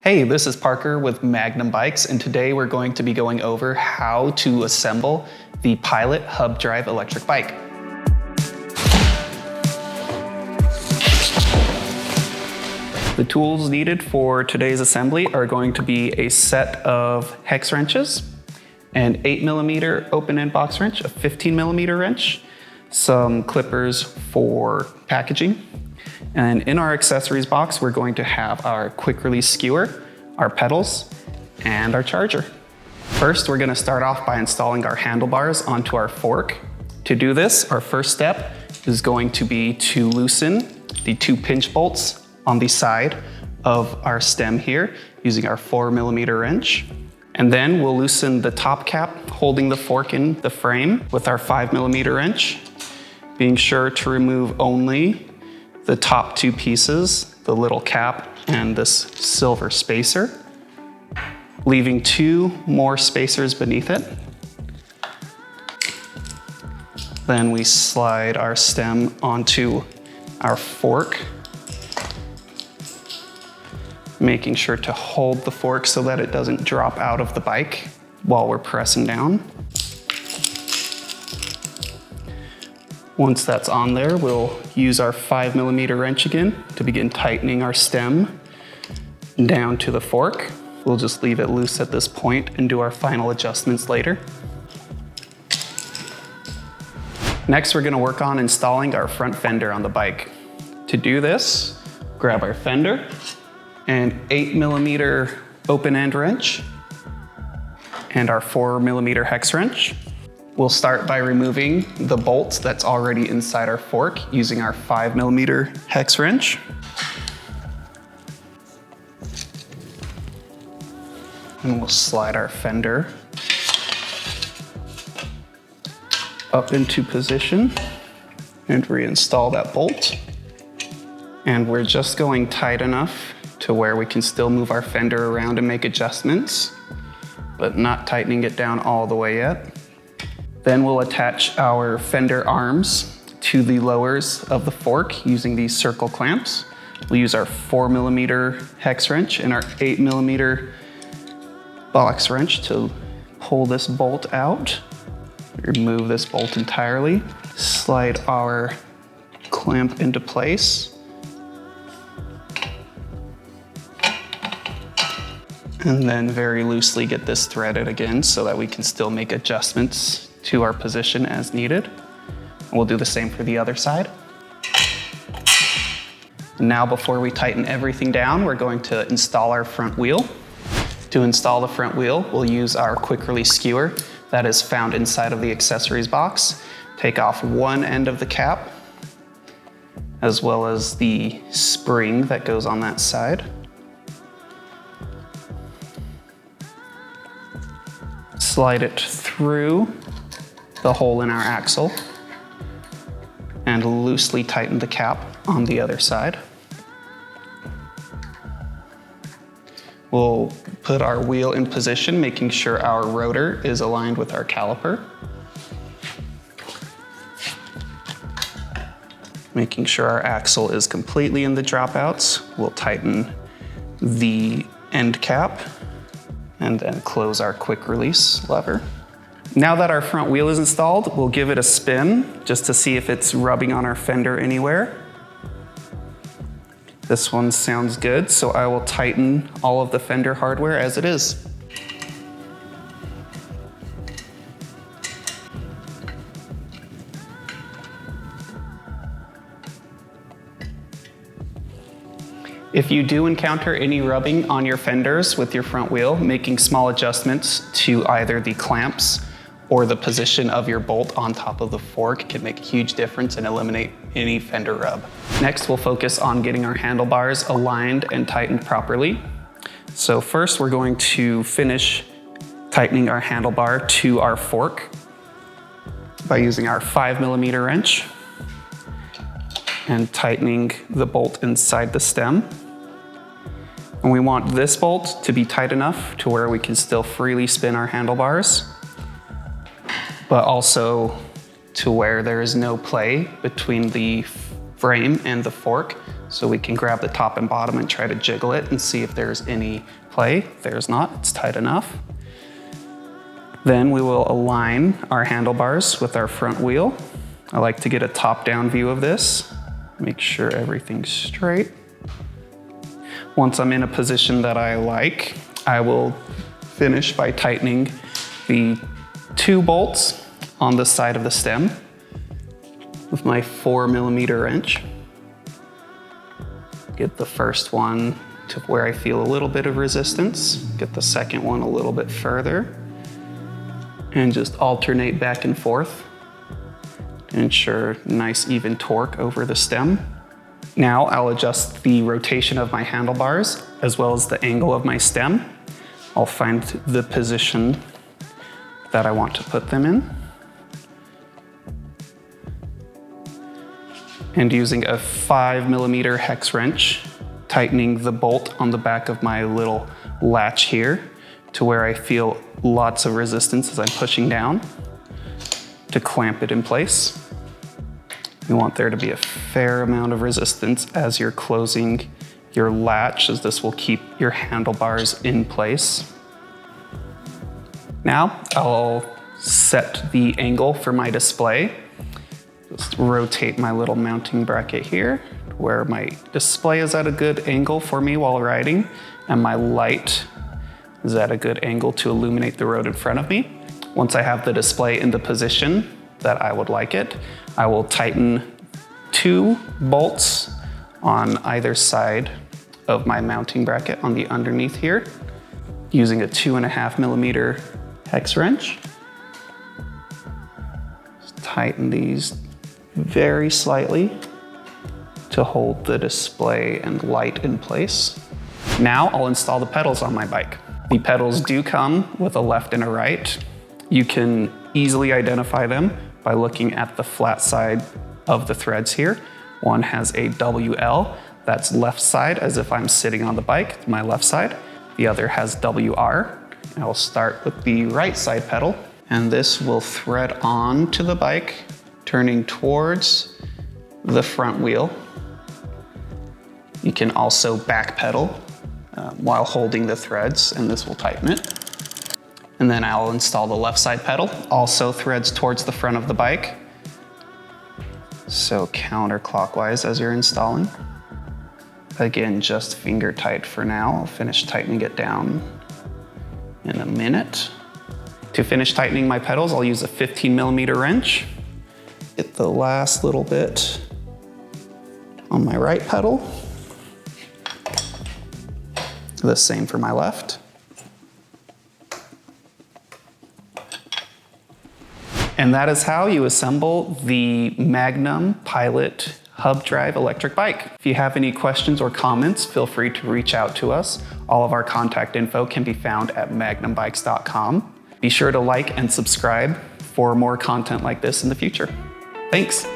Hey, this is Parker with Magnum Bikes, and today we're going to be going over how to assemble the Pilot hub drive electric bike. The tools needed for today's assembly are going to be a set of hex wrenches, an 8mm open-end box wrench, a 15mm wrench, some clippers for packaging, and in our accessories box, we're going to have our quick release skewer, our pedals, and our charger. First, we're gonna start off by installing our handlebars onto our fork. To do this, our first step is going to be to loosen the 2 pinch bolts on the side of our stem here using our 4mm wrench. And then we'll loosen the top cap holding the fork in the frame with our 5mm wrench, being sure to remove only the top 2 pieces, the little cap and this silver spacer, leaving 2 more spacers beneath it. Then we slide our stem onto our fork, making sure to hold the fork so that it doesn't drop out of the bike while we're pressing down. Once that's on there, we'll use our 5mm wrench again to begin tightening our stem down to the fork. We'll just leave it loose at this point and do our final adjustments later. Next, we're gonna work on installing our front fender on the bike. To do this, grab our fender, an 8mm open-end wrench, and our 4mm hex wrench. We'll start by removing the bolt that's already inside our fork using our 5mm hex wrench. And we'll slide our fender up into position and reinstall that bolt. And we're just going tight enough to where we can still move our fender around and make adjustments, but not tightening it down all the way yet. Then we'll attach our fender arms to the lowers of the fork using these circle clamps. We'll use our 4mm hex wrench and our 8mm box wrench to pull this bolt out. Remove this bolt entirely. Slide our clamp into place. And then very loosely get this threaded again so that we can still make adjustments to our position as needed. We'll do the same for the other side. Now, before we tighten everything down, we're going to install our front wheel. To install the front wheel, we'll use our quick release skewer that is found inside of the accessories box. Take off one end of the cap, as well as the spring that goes on that side. Slide it through the hole in our axle and loosely tighten the cap on the other side. We'll put our wheel in position, making sure our rotor is aligned with our caliper. Making sure our axle is completely in the dropouts, we'll tighten the end cap and then close our quick release lever. Now that our front wheel is installed, we'll give it a spin just to see if it's rubbing on our fender anywhere. This one sounds good, so I will tighten all of the fender hardware as it is. If you do encounter any rubbing on your fenders with your front wheel, making small adjustments to either the clamps or the position of your bolt on top of the fork can make a huge difference and eliminate any fender rub. Next, we'll focus on getting our handlebars aligned and tightened properly. So first, we're going to finish tightening our handlebar to our fork by using our 5mm wrench and tightening the bolt inside the stem. And we want this bolt to be tight enough to where we can still freely spin our handlebars, but also to where there is no play between the frame and the fork, So we can grab the top and bottom and try to jiggle it and see if there's any play. If there's not, it's tight enough. Then we will align our handlebars with our front wheel. I like to get a top-down view of this. Make sure everything's straight. Once I'm in a position that I like, I will finish by tightening the 2 bolts on the side of the stem with my 4mm wrench. Get the first one to where I feel a little bit of resistance. Get the second one a little bit further. And just alternate back and forth to ensure nice even torque over the stem. Now I'll adjust the rotation of my handlebars as well as the angle of my stem. I'll find the position that I want to put them in. And using a 5mm hex wrench, tightening the bolt on the back of my little latch here to where I feel lots of resistance as I'm pushing down to clamp it in place. You want there to be a fair amount of resistance as you're closing your latch, as this will keep your handlebars in place. Now I'll set the angle for my display. Just rotate my little mounting bracket here where my display is at a good angle for me while riding, and my light is at a good angle to illuminate the road in front of me. Once I have the display in the position that I would like it, I will tighten 2 bolts on either side of my mounting bracket on the underneath here using a 2.5mm hex wrench. Just tighten these very slightly to hold the display and light in place. Now I'll install the pedals on my bike. The pedals do come with a left and a right. You can easily identify them by looking at the flat side of the threads here. One has a WL, that's left side, as if I'm sitting on the bike, my left side. The other has WR. I'll start with the right side pedal, and this will thread on to the bike, turning towards the front wheel. You can also back pedal while holding the threads, and this will tighten it. And then I'll install the left side pedal, also threads towards the front of the bike. So counterclockwise as you're installing. Again, just finger tight for now. I'll finish tightening it down in a minute. To finish tightening my pedals, I'll use a 15mm wrench. Get the last little bit on my right pedal. The same for my left. And that is how you assemble the Magnum Pilot hub drive electric bike. If you have any questions or comments, feel free to reach out to us. All of our contact info can be found at magnumbikes.com. Be sure to like and subscribe for more content like this in the future. Thanks.